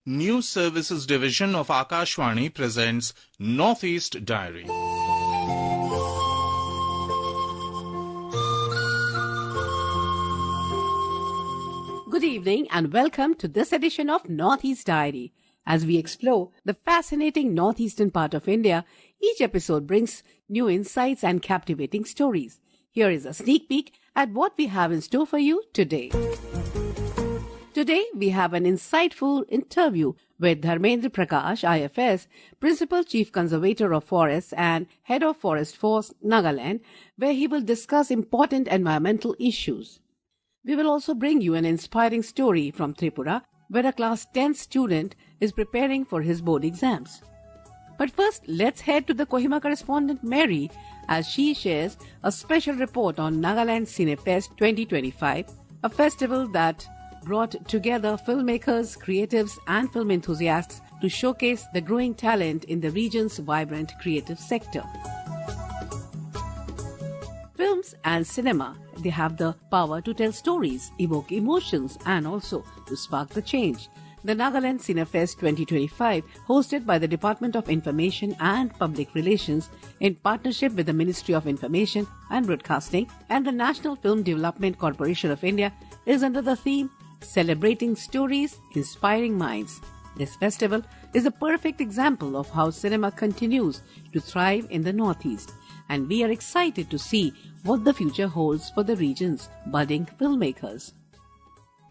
News Services Division of Akashvani presents Northeast Diary. Good evening and welcome to this edition of Northeast Diary. As we explore the fascinating northeastern part of India, each episode brings new insights and captivating stories. Here is a sneak peek at what we have in store for you today. Today, we have an insightful interview with Dharmendra Prakash, IFS, Principal Chief Conservator of Forests and Head of Forest Force, Nagaland, where he will discuss important environmental issues. We will also bring you an inspiring story from Tripura, where a class 10 student is preparing for his board exams. But first, let's head to the Kohima correspondent Mary as she shares a special report on Nagaland Cinefest 2025, a festival that brought together filmmakers, creatives and film enthusiasts to showcase the growing talent in the region's vibrant creative sector. Films and cinema, they have the power to tell stories, evoke emotions and also to spark the change. The Nagaland Cinefest 2025, hosted by the Department of Information and Public Relations in partnership with the Ministry of Information and Broadcasting and the National Film Development Corporation of India, is under the theme Celebrating Stories, Inspiring Minds. This festival is a perfect example of how cinema continues to thrive in the Northeast, and we are excited to see what the future holds for the region's budding filmmakers.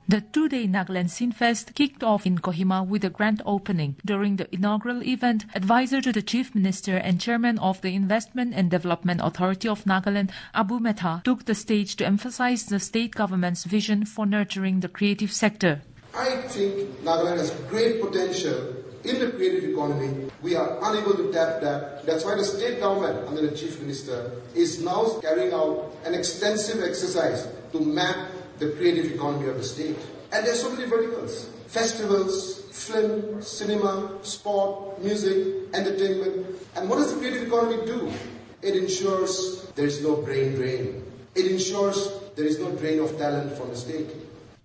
The two-day Nagaland Cinefest kicked off in Kohima with a grand opening. During the inaugural event, advisor to the Chief Minister and Chairman of the Investment and Development Authority of Nagaland, Abu Mehta, took the stage to emphasize the state government's vision for nurturing the creative sector. I think Nagaland has great potential in the creative economy. We are unable to tap that. That's why the state government, under the Chief Minister, is now carrying out an extensive exercise to map the creative economy of the state. And there's so many verticals. Festivals, film, cinema, sport, music, entertainment. And what does the creative economy do? It ensures there is no brain drain. It ensures there is no drain of talent from the state.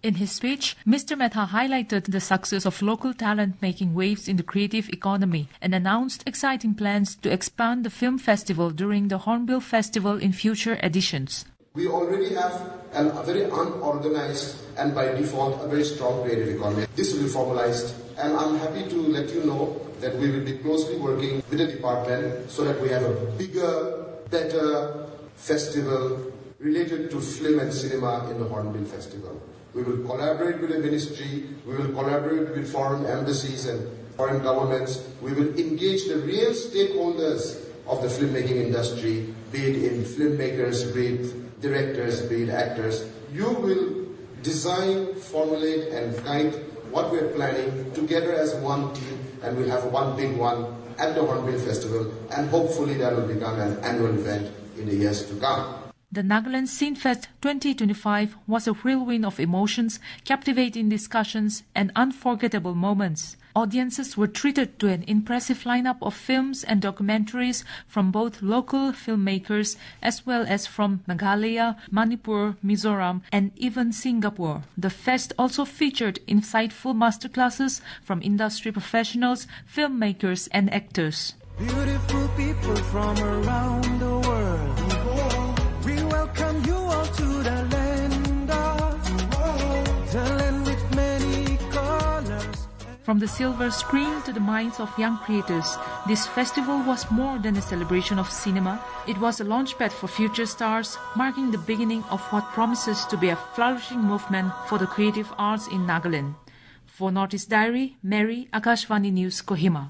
In his speech, Mr. Mehta highlighted the success of local talent making waves in the creative economy and announced exciting plans to expand the film festival during the Hornbill Festival in future editions. We already have a very unorganized and by default a very strong creative economy. This will be formalized, and I'm happy to let you know that we will be closely working with the department so that we have a bigger, better festival related to film and cinema in the Hornbill Festival. We will collaborate with the ministry, we will collaborate with foreign embassies and foreign governments. We will engage the real stakeholders of the filmmaking industry, be it in filmmakers, be it directors, be it actors. You will design, formulate and guide what we are planning together as one team, and we'll have one big one at the Hornbill Festival, and hopefully that will become an annual event in the years to come. The Nagaland Cinefest 2025 was a whirlwind of emotions, captivating discussions and unforgettable moments. Audiences were treated to an impressive lineup of films and documentaries from both local filmmakers as well as from Meghalaya, Manipur, Mizoram and even Singapore. The fest also featured insightful masterclasses from industry professionals, filmmakers and actors. Beautiful people from around the world, we welcome you all to the land of the land with many colors. From the silver screen to the minds of young creators, this festival was more than a celebration of cinema. It was a launchpad for future stars, marking the beginning of what promises to be a flourishing movement for the creative arts in Nagaland. For Northeast Diary, Mary, Akashvani News, Kohima.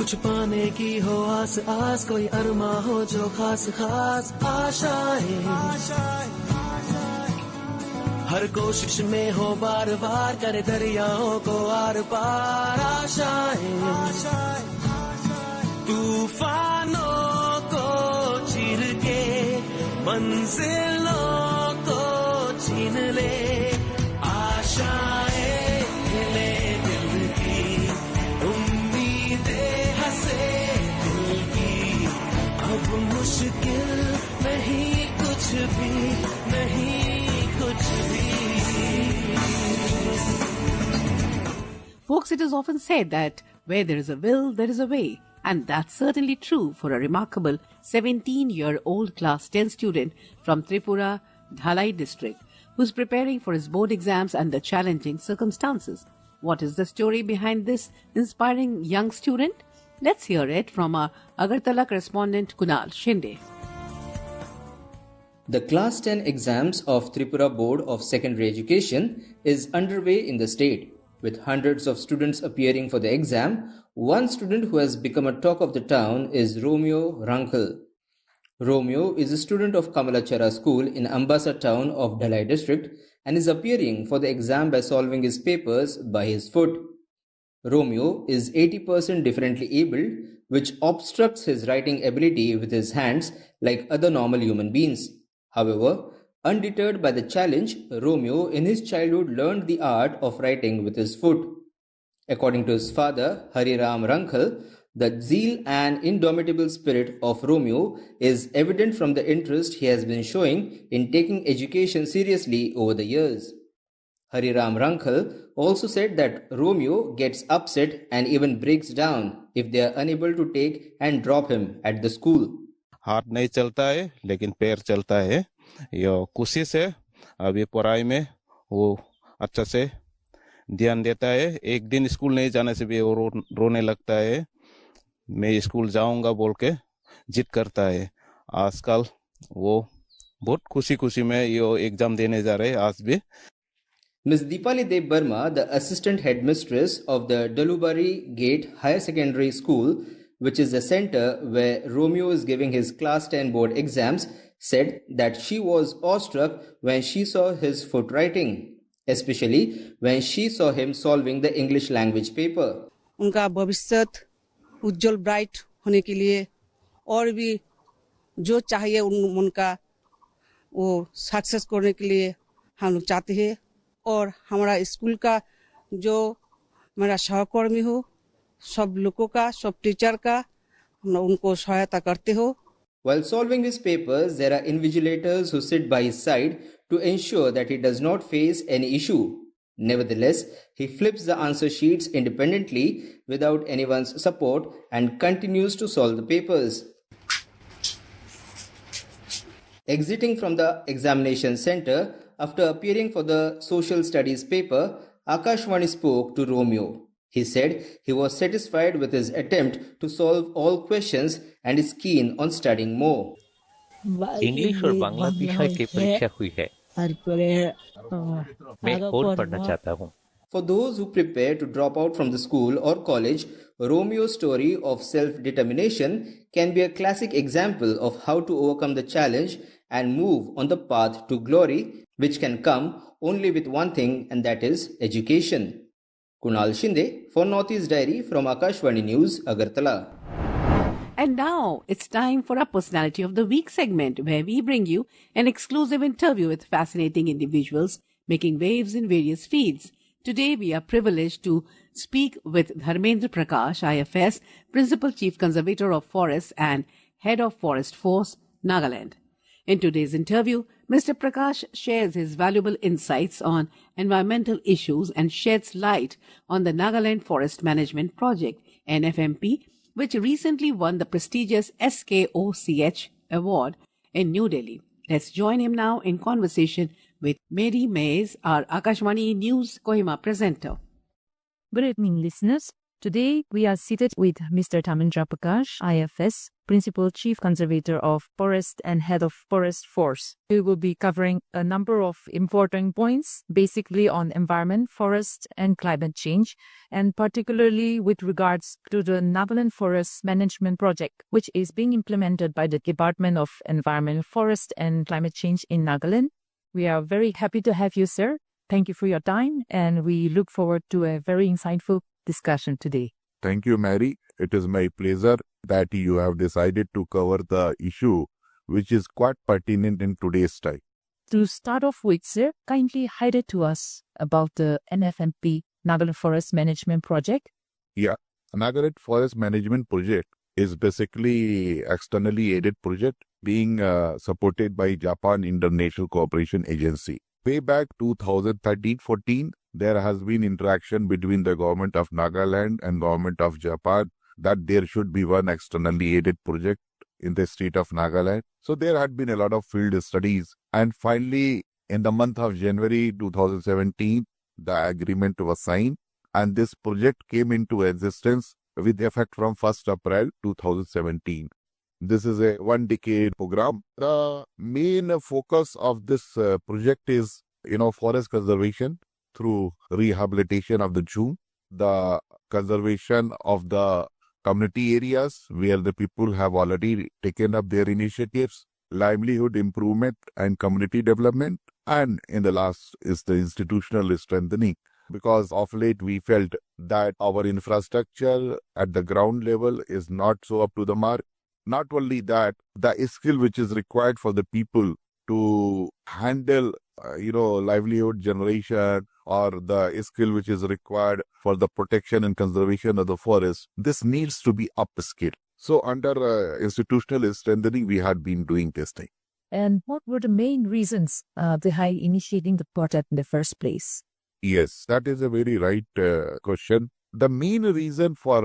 कुछ पाने की हो आस आस, कोई अरमा हो जो खास खास आशाएं, हर कोशिश में हो बार बार करे दरियाओं को आर पार आशाएं, तूफानों को चीर के मंजिलों को छीन ले आशाएं ले Folks, it is often said that where there is a will, there is a way. And that's certainly true for a remarkable 17-year-old class 10 student from Tripura, Dhalai district, who's preparing for his board exams under challenging circumstances. What is the story behind this inspiring young student? Let's hear it from our Agartala correspondent Kunal Shinde. The Class 10 exams of Tripura Board of Secondary Education is underway in the state. With hundreds of students appearing for the exam, one student who has become a talk of the town is Romeo Rankhal. Romeo is a student of Kamalachara School in Ambasa town of Dhalai district and is appearing for the exam by solving his papers by his foot. Romeo is 80% differently abled, which obstructs his writing ability with his hands like other normal human beings. However, undeterred by the challenge, Romeo in his childhood learned the art of writing with his foot. According to his father, Hariram Rankhal, the zeal and indomitable spirit of Romeo is evident from the interest he has been showing in taking education seriously over the years. Hariram Rankhal also said that Romeo gets upset and even breaks down if they are unable to take and drop him at the school. हाथ नहीं चलता है लेकिन पैर चलता है। ये कोशिश है अभी पढ़ाई में वो अच्छा से ध्यान देता है। एक दिन स्कूल नहीं जाने से भी वो रोने लगता है। मैं स्कूल जाऊंगा बोल के जिद करता है। आजकल वो बहुत खुशी में ये एग्जाम देने जा रहे हैं आज भी। Ms. Deepali Dev Burma, the assistant headmistress of the Dalubari Gate Higher Secondary School, which is the center where Romeo is giving his class 10 board exams, said that she was awestruck when she saw his foot writing, especially when she saw him solving the English language paper. उनका भविष्य उज्जवल bright होने के लिए और भी जो चाहिए उनका वो सक्सेस करने के लिए हम लोग चाहते हैं और हमारा स्कूल का जो हमारा सहकर्मी हो सब लोगों का सब टीचर का हम उनको सहायता करते हो. While solving his papers, there are invigilators who sit by his side to ensure that he does not face any issue. Nevertheless, he flips the answer sheets independently without anyone's support and continues to solve the papers. Exiting from the examination center after appearing for the social studies paper, Akashvani spoke to Romeo. He said he was satisfied with his attempt to solve all questions and is keen on studying more. English और बांग्ला विषय की परीक्षा हुई है. मैं और पढ़ना चाहता हूँ. For those who prepare to drop out from the school or college, Romeo's story of self-determination can be a classic example of how to overcome the challenge and move on the path to glory, which can come only with one thing, and that is education. Kunal Shinde for Northeast Diary from Akashvani News, Agartala. And now it's time for our Personality of the Week segment, where we bring you an exclusive interview with fascinating individuals making waves in various fields. Today we are privileged to speak with Dharmendra Prakash, IFS, Principal Chief Conservator of Forests and Head of Forest Force, Nagaland. In today's interview, Mr. Prakash shares his valuable insights on environmental issues and sheds light on the Nagaland Forest Management Project, NFMP, which recently won the prestigious SKOCH award in New Delhi. Let's join him now in conversation with Mary Mays, our Akashvani News Kohima presenter. Good evening, listeners. Today, we are seated with Mr. Dharmendra Prakash, IFS, Principal Chief Conservator of Forest and Head of Forest Force. We will be covering a number of important points, basically on environment, forest, and climate change, and particularly with regards to the Nagaland Forest Management Project, which is being implemented by the Department of Environment, Forest, and Climate Change in Nagaland. We are very happy to have you, sir. Thank you for your time, and we look forward to a very insightful discussion today. Thank you, Mary. It is my pleasure that you have decided to cover the issue, which is quite pertinent in today's time. To start off with, sir, kindly highlight to us about the NFMP, Nagaland Forest Management Project. Yeah, Nagaland Forest Management Project is basically externally aided project being supported by Japan International Cooperation Agency. way back 2013-14, there has been interaction between the government of Nagaland and government of Japan that there should be one externally aided project in the state of Nagaland. So there had been a lot of field studies, and finally in the month of January 2017, the agreement was signed and this project came into existence with effect from 1st April 2017. This is a 1-decade program. The main focus of this project is, forest conservation through rehabilitation of the Jhum, the conservation of the community areas where the people have already taken up their initiatives, livelihood improvement and community development, and in the last is the institutional strengthening. Because of late we felt that our infrastructure at the ground level is not so up to the mark. Not only that, the skill which is required for the people to handle, livelihood generation, or the skill which is required for the protection and conservation of the forest, this needs to be upskilled. So under institutional strengthening, we had been doing testing. And what were the main reasons behind initiating the project in the first place? Yes, that is a very right question. The main reason for,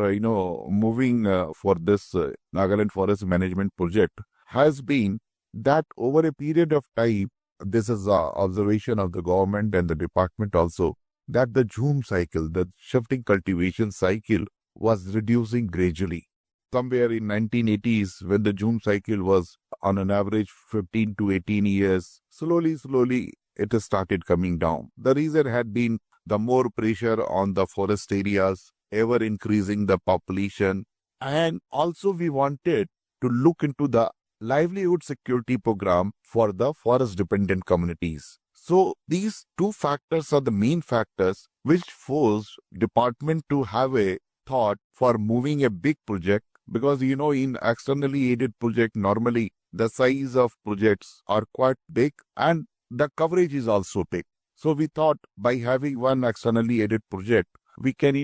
moving for this Nagaland Forest Management Project has been that over a period of time, this is an observation of the government and the department also, that the Jhum cycle, the shifting cultivation cycle, was reducing gradually. Somewhere in 1980s, when the Jhum cycle was on an average 15 to 18 years, slowly it has started coming down. The reason had been the more pressure on the forest areas, ever increasing the population, and also we wanted to look into the livelihood security program for the forest dependent communities. So these two factors are the main factors which forced department to have a thought for moving a big project, because in externally aided project normally the size of projects are quite big and the coverage is also big. So we thought by having one externally aided project, we can,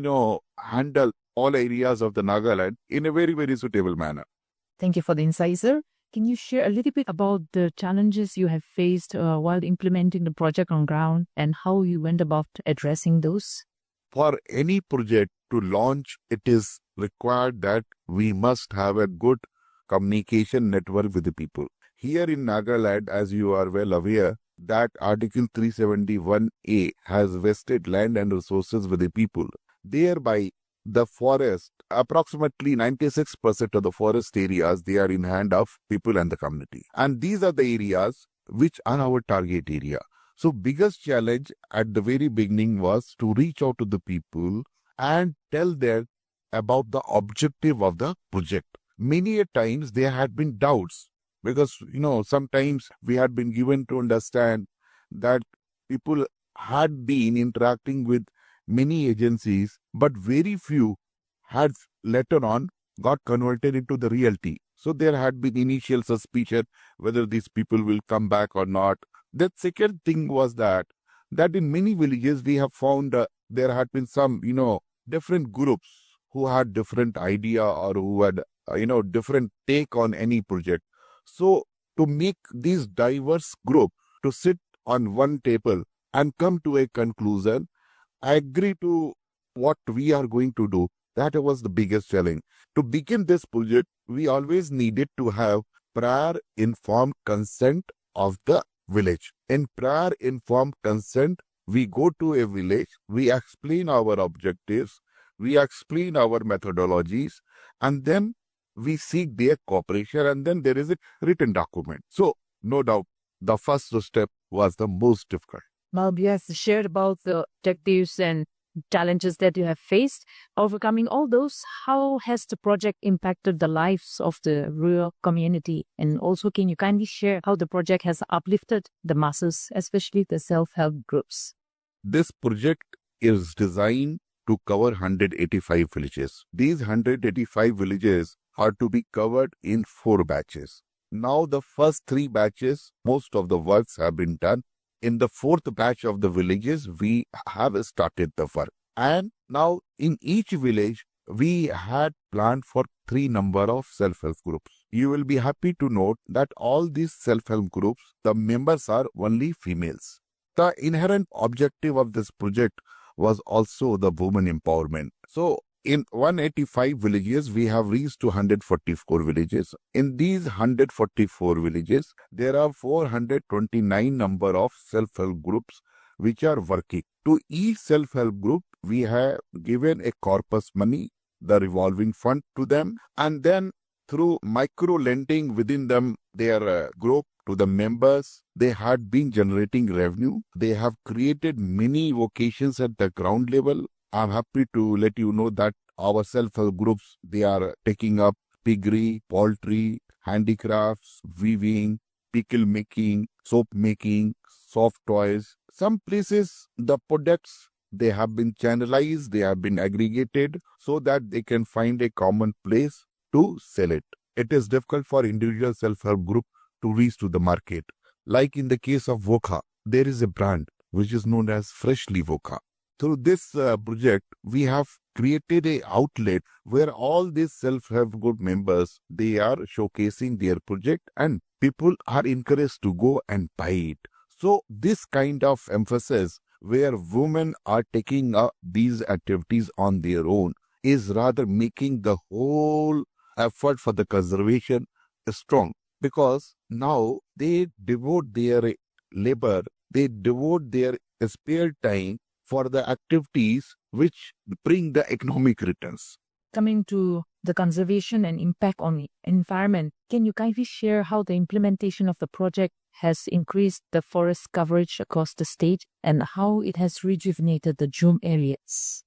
handle all areas of the Nagaland in a very, very suitable manner. Thank you for the insight, sir. Can you share a little bit about the challenges you have faced while implementing the project on ground and how you went about addressing those? For any project to launch, it is required that we must have a good communication network with the people. Here in Nagaland, as you are well aware, that Article 371A has vested land and resources with the people. Thereby, the forest, approximately 96% of the forest areas, they are in hand of people and the community. And these are the areas which are our target area. So biggest challenge at the very beginning was to reach out to the people and tell them about the objective of the project. Many a times there had been doubts, because, sometimes we had been given to understand that people had been interacting with many agencies, but very few had later on got converted into the reality. So there had been initial suspicion whether these people will come back or not. The second thing was that in many villages we have found there had been some, different groups who had different idea or who had, different take on any project. So to make these diverse group to sit on one table and come to a conclusion, agree to what we are going to do, that was the biggest challenge. To begin this project, we always needed to have prior informed consent of the village. In prior informed consent, we go to a village, we explain our objectives, we explain our methodologies, and then we seek their cooperation, and then there is a written document. So, no doubt, the first step was the most difficult. Well, you have shared about the objectives and challenges that you have faced. Overcoming all those, how has the project impacted the lives of the rural community? And also, can you kindly share how the project has uplifted the masses, especially the self-help groups? This project is designed to cover 185 villages. These 185 villages are to be covered in 4 batches. Now the first 3 batches, most of the works have been done. In the 4th batch of the villages, we have started the work. And now in each village, we had planned for 3 number of self-help groups. You will be happy to note that all these self-help groups, the members are only females. The inherent objective of this project was also the women empowerment. So in 185 villages, we have reached to 144 villages. In these 144 villages, there are 429 number of self-help groups which are working. To each self-help group, we have given a corpus money, the revolving fund to them, and then through micro lending within them, their group to the members, they had been generating revenue. They have created many vocations at the ground level. I'm happy to let you know that our self-help groups, they are taking up piggery, poultry, handicrafts, weaving, pickle making, soap making, soft toys. Some places, the products, they have been channelized, they have been aggregated so that they can find a common place to sell it. It is difficult for individual self-help group to reach to the market. Like in the case of Vokha, there is a brand which is known as Freshly Vokha. Through this project, we have created an outlet where all these self-help group members, they are showcasing their project and people are encouraged to go and buy it. So this kind of emphasis where women are taking up these activities on their own is rather making the whole effort for the conservation strong, because now they devote their labor, they devote their spare time for the activities which bring the economic returns. Coming to the conservation and impact on the environment, can you kindly share how the implementation of the project has increased the forest coverage across the state and how it has rejuvenated the Jhum areas?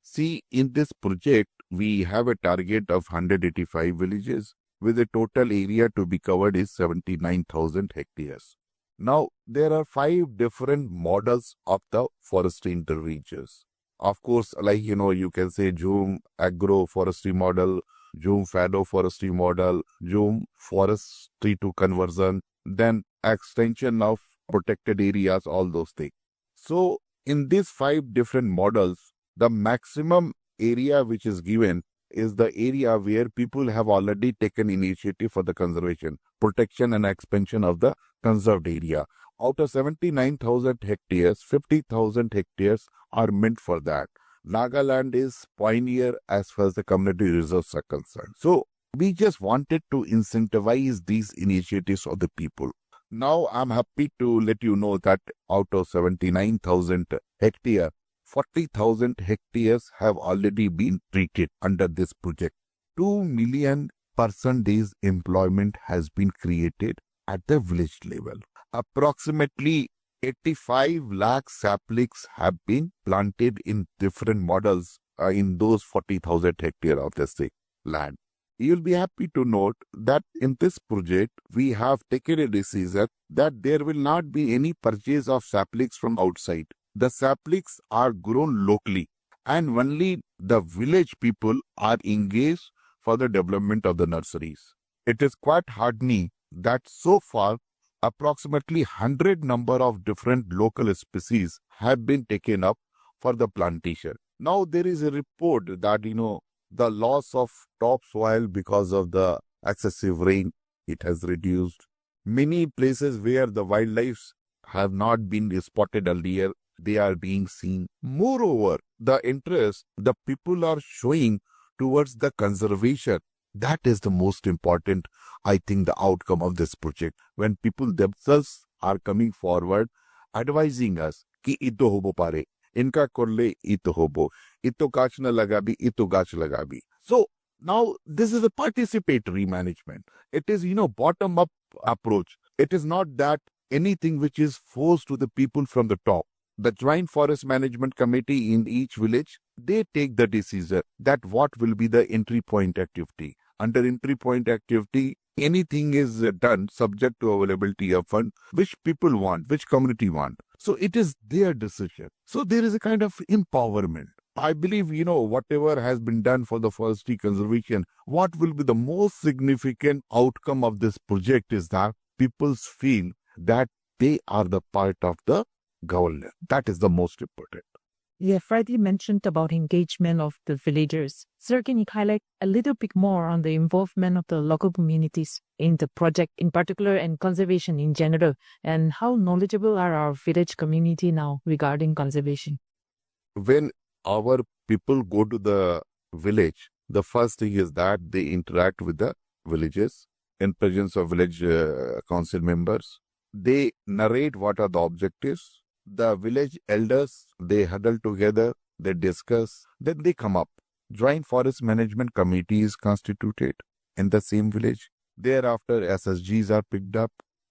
See, in this project, we have a target of 185 villages with a total area to be covered is 79,000 hectares. Now, there are 5 different models of the forestry interventions. Of course, like, you can say Jhum agro-forestry model, Jhum fallow forestry model, Jhum forestry to conversion, then extension of protected areas, all those things. So, in these 5 different models, the maximum area which is given is the area where people have already taken initiative for the conservation, protection and expansion of the conserved area. Out of 79,000 hectares, 50,000 hectares are meant for that. Nagaland is pioneer as far as the community reserves are concerned. So, we just wanted to incentivize these initiatives of the people. Now, I'm happy to let you know that out of 79,000 hectares, 40,000 hectares have already been treated under this project. 2 million person-days employment has been created at the village level. Approximately 85 lakh saplings have been planted in different models in those 40,000 hectares of the state land. You'll be happy to note that in this project, we have taken a decision that there will not be any purchase of saplings from outside. The saplings are grown locally and only the village people are engaged for the development of the nurseries. It is quite heartening that so far approximately 100 number of different local species have been taken up for the plantation. Now there is a report that the loss of topsoil because of the excessive rain, it has reduced. Many places where the wildlife have not been spotted earlier, they are being seen. Moreover, the interest the people are showing towards the conservation, that is the most important, I think, the outcome of this project. When people themselves are coming forward, advising us, ki ito hobo pare, inka korle ito hobo, ito gach na lagabi, ito gach lagabi. So, now this is a participatory management. It is, bottom-up approach. It is not that anything which is forced to the people from the top. The Joint Forest Management Committee in each village, they take the decision that what will be the entry point activity. Under entry point activity, anything is done subject to availability of fund, which people want, which community want. So it is their decision. So there is a kind of empowerment. I believe, whatever has been done for the forestry conservation, what will be the most significant outcome of this project is that people feel that they are the part of the government. That is the most important. You have rightly mentioned about engagement of the villagers. Sir, can you highlight a little bit more on the involvement of the local communities in the project in particular and conservation in general, and how knowledgeable are our village community now regarding conservation? When our people go to the village, the first thing is that they interact with the villages in presence of village council members. They narrate what are the objectives. The village elders, they huddle together, they discuss, then they come up. Joint forest management committee is constituted in the same village. Thereafter, SSGs are picked up.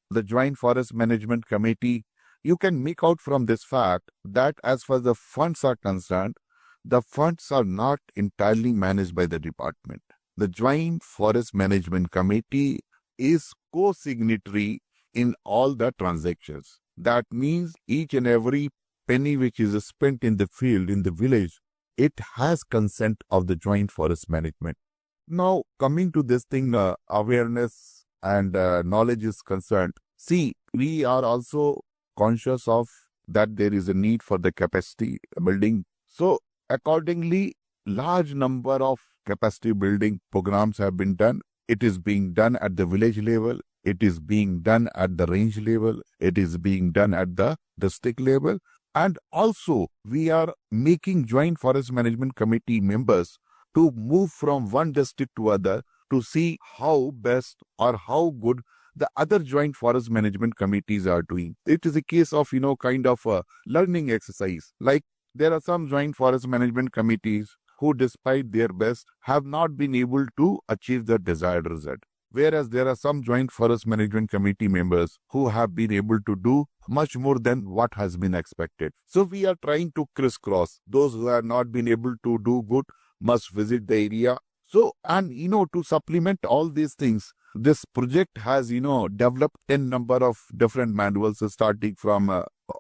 The joint forest management committee, you can make out from this fact that as far as the funds are concerned, the funds are not entirely managed by the department. The joint forest management committee is co-signatory in all the transactions. That means each and every penny which is spent in the field, in the village, it has consent of the joint forest management. Now, coming to this thing, awareness and knowledge is concerned. See, we are also conscious of that there is a need for the capacity building. So, accordingly, large number of capacity building programs have been done. It is being done at the village level. It is being done at the range level. It is being done at the district level. And also, we are making joint forest management committee members to move from one district to other to see how best or how good the other joint forest management committees are doing. It is a case of, kind of a learning exercise. Like there are some joint forest management committees who, despite their best, have not been able to achieve the desired result. Whereas there are some joint forest management committee members who have been able to do much more than what has been expected. So we are trying to crisscross. Those who have not been able to do good must visit the area. So, and to supplement all these things, this project has, developed 10 number of different manuals, starting from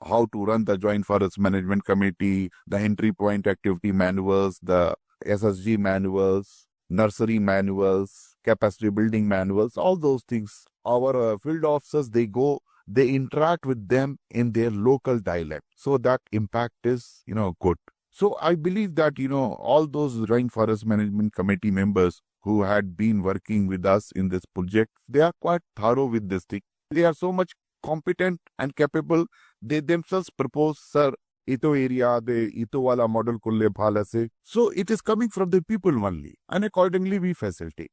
how to run the joint forest management committee, the entry point activity manuals, the SSG manuals, nursery manuals, capacity building manuals, all those things. Our field officers, they go, they interact with them in their local dialect. So that impact is, good. So I believe that, all those joint forest management committee members who had been working with us in this project, they are quite thorough with this thing. They are so much competent and capable. They themselves propose, sir, ito area, the ito wala model kulle bhala se. So it is coming from the people only, and accordingly we facilitate.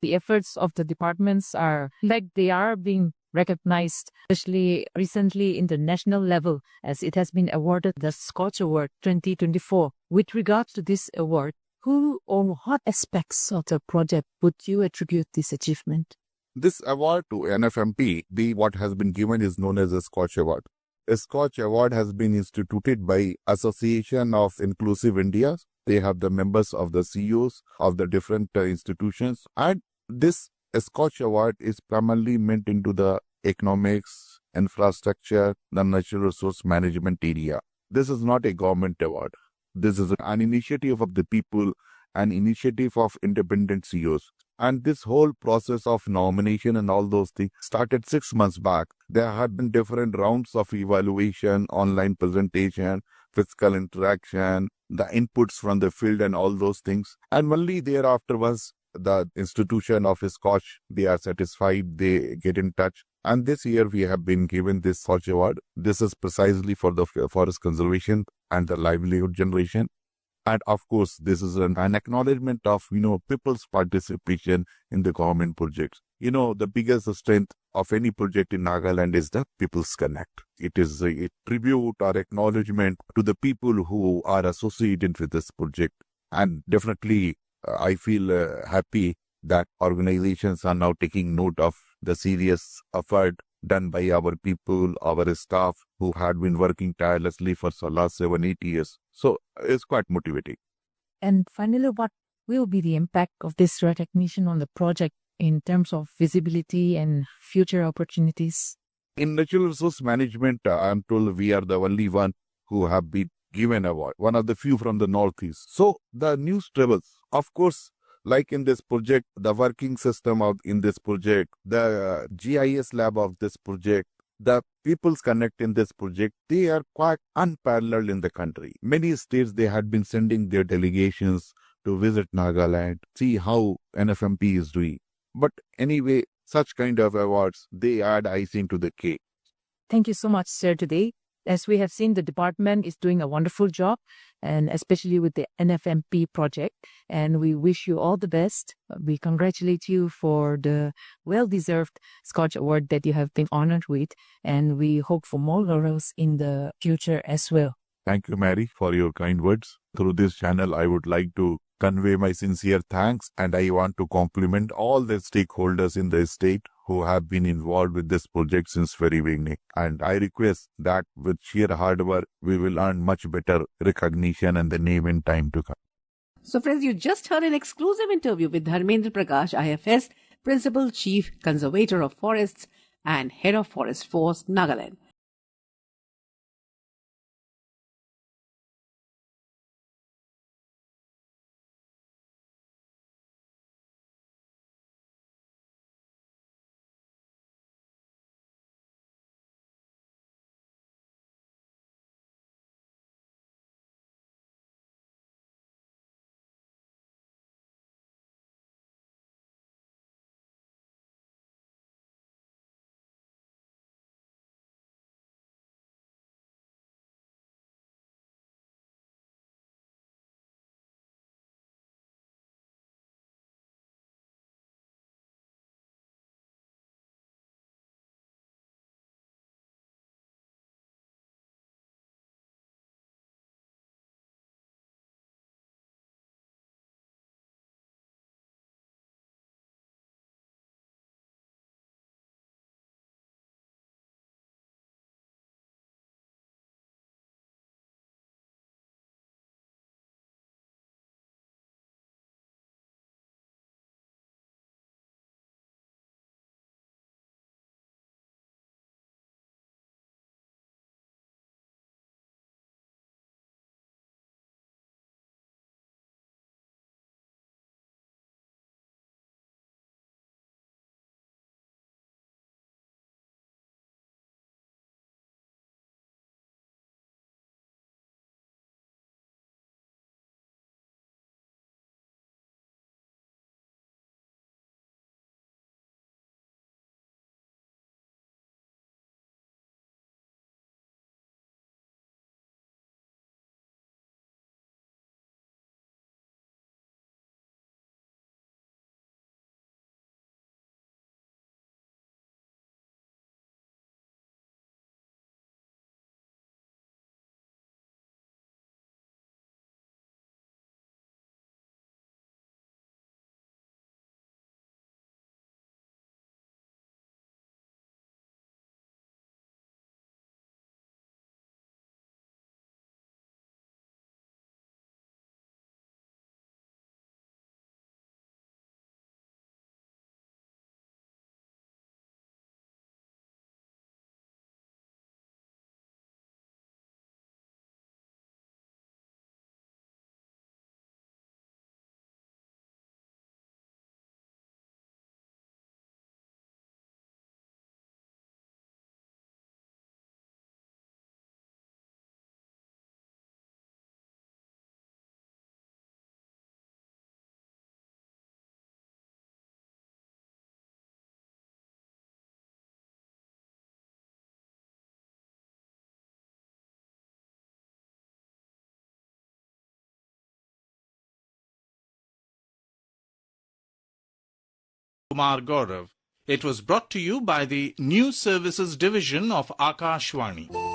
The efforts of the departments are like they are being recognized, especially recently in the national level, as it has been awarded the Scotch Award 2024. With regards to this award, who or what aspects of the project would you attribute this achievement? This award to NFMP, what has been given is known as a Scotch Award. A Scotch Award has been instituted by Association of Inclusive India. They have the members of the CEOs of the different institutions, and this Scotch Award is primarily meant into the economics, infrastructure, the natural resource management area. This is not a government award. This is an initiative of the people, an initiative of independent CEOs. And this whole process of nomination and all those things started 6 months back. There had been different rounds of evaluation, online presentation, physical interaction, the inputs from the field and all those things. And only thereafter, once the institution of Scotch, they are satisfied, they get in touch. And this year we have been given this Scotch Award. This is precisely for the forest conservation and the livelihood generation. And of course, this is an acknowledgement of, people's participation in the government projects. The biggest strength of any project in Nagaland is the People's Connect. It is a tribute or acknowledgement to the people who are associated with this project. And definitely, I feel happy that organizations are now taking note of the serious effort done by our people, our staff who had been working tirelessly for the last 7-8 years. So it's quite motivating. And finally, what will be the impact of this recognition on the project in terms of visibility and future opportunities? In natural resource management, I am told we are the only one who have been given award, one of the few from the Northeast. So the news travels. Of course, like in this project, the working system in this project, the GIS lab of this project, The People's Connect in this project, they are quite unparalleled in the country. Many states, they had been sending their delegations to visit Nagaland, see how NFMP is doing. But anyway, such kind of awards, they add icing to the cake. Thank you so much, sir, today. As we have seen, the department is doing a wonderful job, and especially with the NFMP project. And we wish you all the best. We congratulate you for the well-deserved Scotch Award that you have been honored with. And we hope for more laurels in the future as well. Thank you, Mary, for your kind words. Through this channel, I would like to convey my sincere thanks, and I want to compliment all the stakeholders in the state who have been involved with this project since very beginning. And I request that with sheer hard work, we will earn much better recognition and the name in time to come. So friends, you just heard an exclusive interview with Dharmendra Prakash, IFS, Principal Chief Conservator of Forests and Head of Forest Force, Nagaland. Kumar Gaurav. It was brought to you by the News Services Division of Akashvani.